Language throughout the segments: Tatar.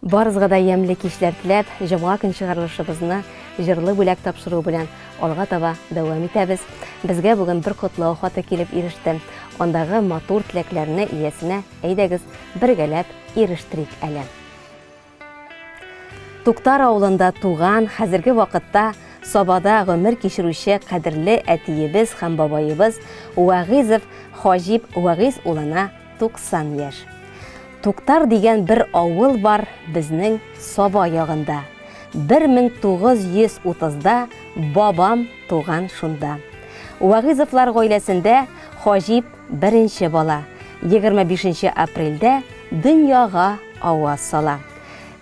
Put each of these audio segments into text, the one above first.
Барызга да ямлы кичләр теләп, җомга көн чыгарылышыбызны җырлы бүләк тапшыру белән алга таба дәвам итәбез. Безгә бүген бер котлау хаты килеп иреште. Андагы матур теләкләрне иясенә әйдәгез бергәләп ирештерик әле. Туктар авылында туган, хәзерге вакытта Сабада гомер кичерүче кадерле әтиебез һәм бабаебыз Вагызов Хаҗип Вагыз улына 90 яшь. Туктар дигән бер авыл бар безнең Саба ягында. 1930да бабам туган шунда. Вагызовлар гаиләсендә Хаҗип беренче бала. 25 апрельдә дөньяга аваз сала.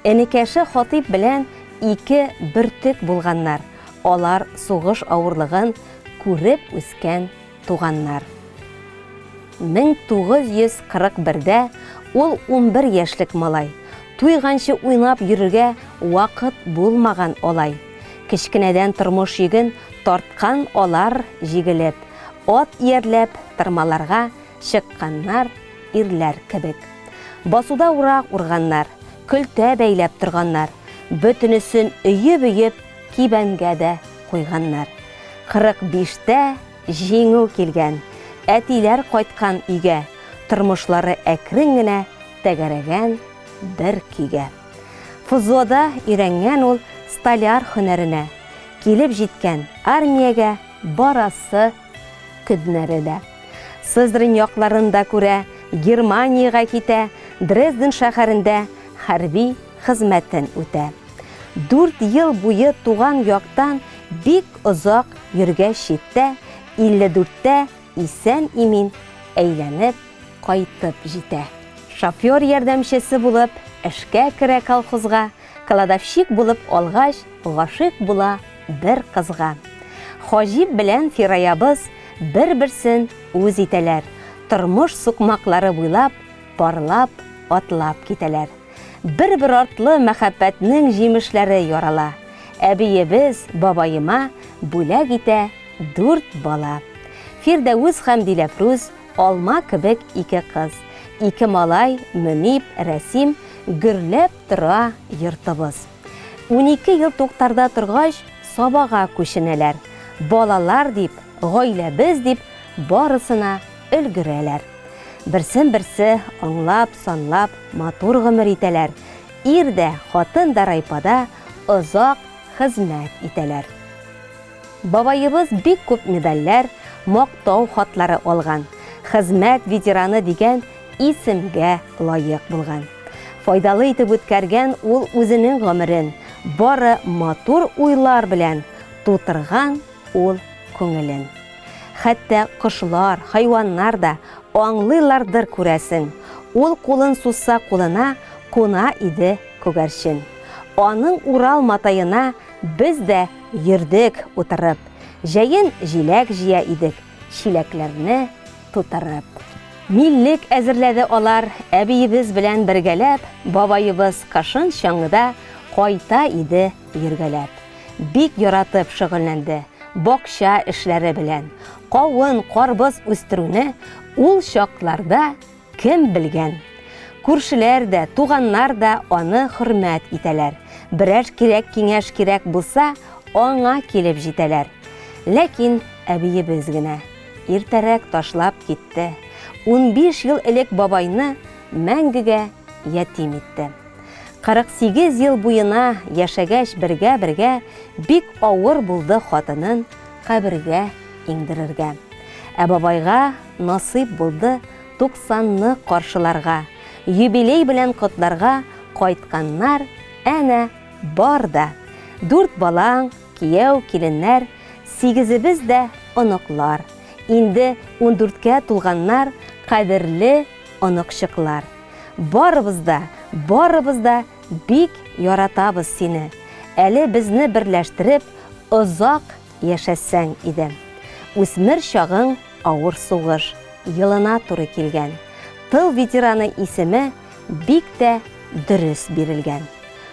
Энекәше Хатип белән 2 бертек булганнар. Алар сугыш авырлыгын күреп үскән туганнар. 1941дә ул 11 яшьлек малай. Туйганчы уйнап йөрергә вакыт булмаган алай. Кичкенәдән тормыш йөген тарткан алар җигелеп, ат иярләп тырмаларга чыкканнар ирләр кебек. Басуда урак урганнар, көлтә бәйләп торганнар, бөтенесен өйеп кибәнгә дә куйганнар. 45тә җиңү килгән, әтиләр кайткан өйгә, тормышлары әкрен генә тәгәрәгән бер көйгә. Фузода өйрәнгән ул столяр һөнәренә, килеп җиткән армиягә барасы көднәрендә. Сызрын якларында күрә, Германиягә китә, Дрезден шәһәрендә хәрби хезмәтен үтә. 4 ел буе туган яктан бик озак йөргәч читтә, 54тә исән имин әйләнеп кайтып җитә. Шофер ярдәмчесе булып эшкә керә колхозга, кладовщик булып алгач гашык була бер кызга. Хаҗип белән Фираябыз бер-берсен үз итәләр. Тормыш сукмаклары буйлап, парлап, атлап китәләр. Бер-бер артлы мәхәббәтнең җимешләре ярала. Әбиебез бабаема бүләк итә 4 бала. Фирдәүс һәм Диләфрүз алма кебек 2 кыз. 2 малай Мөниб, Рәсим гөрләп тора йортыбыз. 12 ел Туктарда торгач Сабага күченәләр. Балалар дип, гаиләбез дип барысына өлгерәләр. Берсен-берсе аңлап, санлап, матур гомер итәләр. Ирдә, хатын да райпада озак хезмәт итәләр. Бабаебыз бик күп медальләр, мактау хатлары алган. Хезмәт ветераны дигән исемгә лаек булган. Файдалы итеп үткәргән ул үзенең гомерен бары матур уйлар белән тутырган ул күңелен. Хәтта кошлар, хайваннар да аңлыйлардыр күрәсең. Ул кулын сузса кулына куна иде күгәрчен. Аның Урал матаена без дә йөрдек утырып. Җәен җиләк җыя идек, чиләкләрне тутырып. Миллек әзерләде алар әбиебез белән бергәләп, бабаебыз кашын чаңгыда кайта иде йөргәләп. Бик яратып шөгыльләнде бакча эшләре белән. Кавын, карбыз үстерүне ул чакларда кем белгән. Күршеләр дә, туганнар да аны хөрмәт итәләр. Берәр кирәк киңәш кирәк булса, аңа килеп җитәләр. Ләкин әбиебез генә иртәрәк ташлап китте. 15 ел элек бабайны мәңгегә ятим итте. 48 ел буена яшәгәч бергә бик авыр булды хатынын кабергә иңдерергә. Ә бабайга насыйп булды 90-ны каршыларга. Юбилей белән котларга кайтканнар әнә бар да. 4 балаң, кияү, киленнәр, 8-без дә оныклар. Инде 14кә тулганнар, кадерле оныкчыклар. Барыбыз да бик яратабыз сине. Әле безне берләштереп озак яшәсәң иде. Үсмер чагың авыр сугыш елына туры килгән. Тыл ветераны исеме бик тә дөрес бирелгән.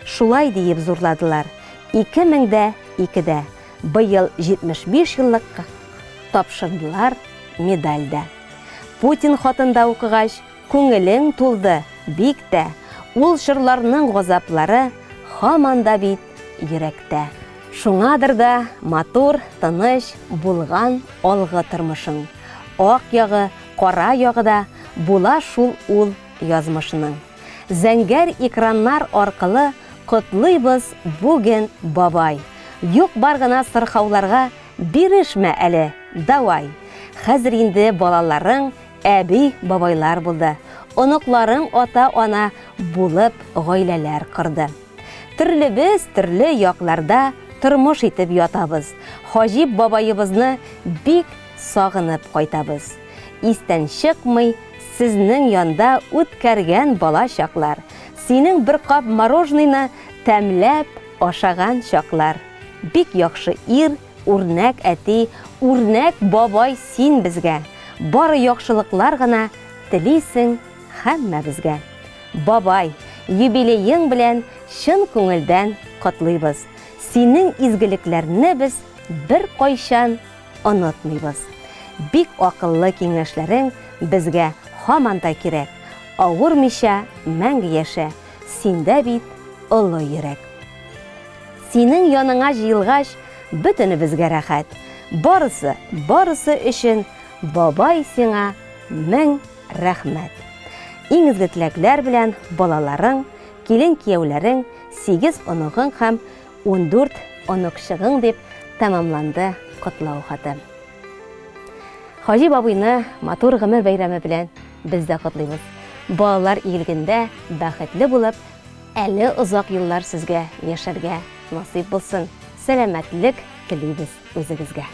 Шулай диеп зурладылар. 2002дә быел 75 еллыкка тапшырдылар медальдә. Путин хатында укыгач, күңелең тулды бик тә. Ул шырларның газаплары һаман да бит йөрәктә. Шуңадыр да матур, тыныч булган алгы тормышың. Ак ягы, кара ягы да була шул ул язмышының. Зәңгәр экраннар аркылы котлыйбыз бүген бабай. Юк бар гына сырхауларга бирешмә әле, давай. Хәзер инде балаларың әби бабайлар булды. Оныкларың ата-ана булып гаиләләр кырды. Төрлебез төрле якларда тормыш итеп ятабыз. Хаҗип бабайыбызны бик сагынып кайтабыз. Истән чыкмый сезнең янда үткәргән бала чаклар. Синең бер кап мороженыйны тәмләп ашаган чаклар. Бик яхшы ир, үрнәк әти, үрнәк бабай син безгә. Бары яхшылыклар гына телисең һәммәбезгә. Бабай, юбилеең белән чын күңелдән котлыйбыз. Синең изгелекләрне без бер кайчан онытмыйбыз. Бик акыллы киңәшләрең безгә һаман да кирәк. Авырмыйча мәңге яшә, синдә бит олы йөрәк. Синең яныңа җыелгач, бөтенебезгә рәхәт. Барысы өчен бабай сиңа мең рәхмәт. Иң изге теләкләр белән балаларың, килен кияүләрең, 8 оныгың һәм 14 оныкчыгың дип тәмамланды котлау хаты. Хаҗи бабыйны матур гомер бәйрәме белән без дә котлыйбыз. Балалар игелегендә бәхетле булып, әле озак еллар сезгә яшәргә насыйп булсын. Сәламәтлек телибез үзегезгә.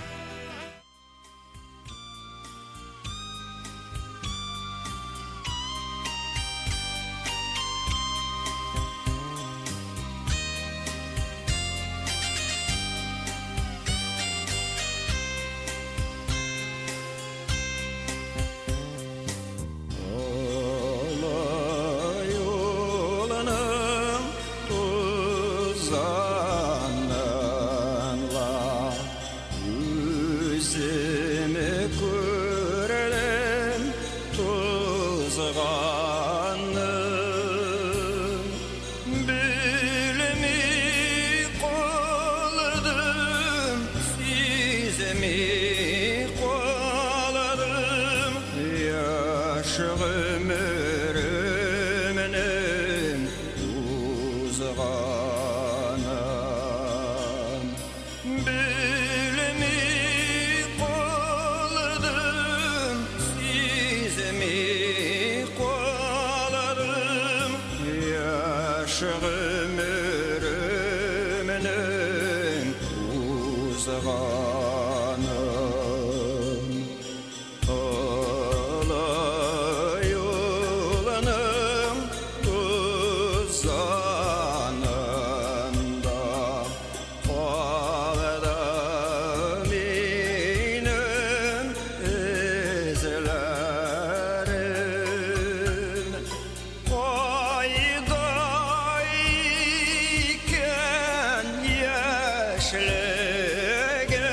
Schläge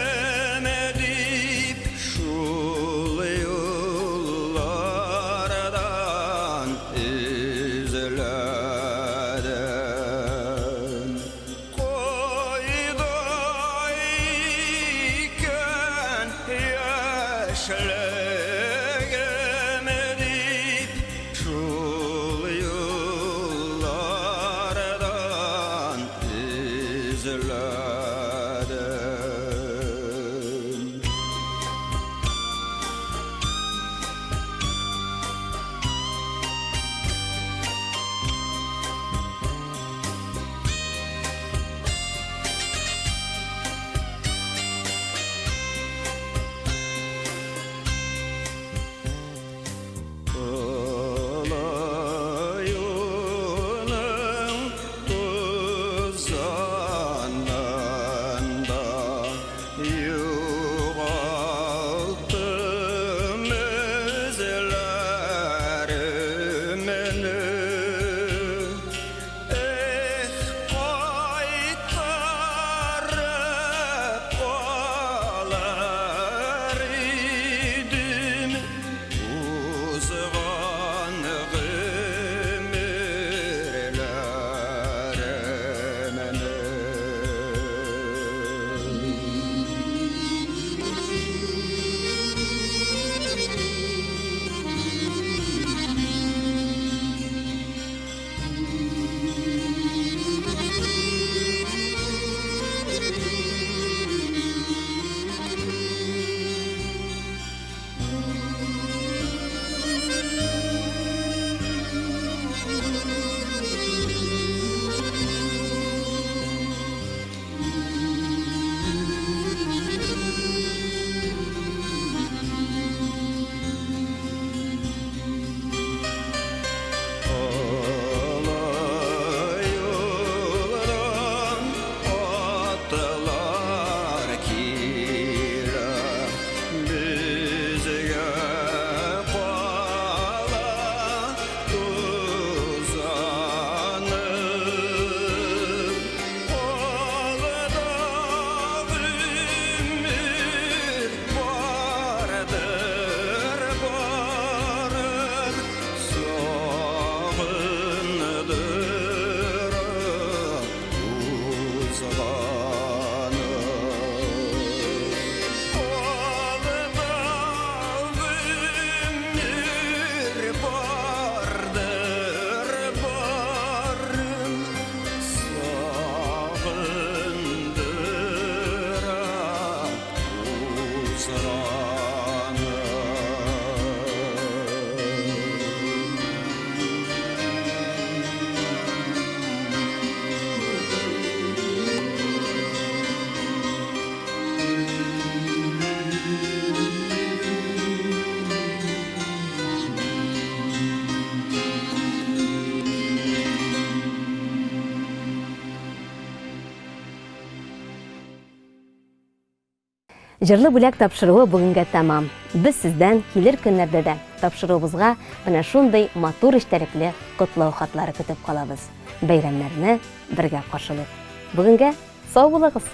Җырлы бүләк тапшыруы бүгенгә тамам. Без сездән килер көннәрдә дә тапшыруыбызга менә шундый матур эчтәлекле котлау хатлары көтеп калабыз. Бәйрәмнәрне бергә каршылыйк. Бүгенгә сау булыгыз.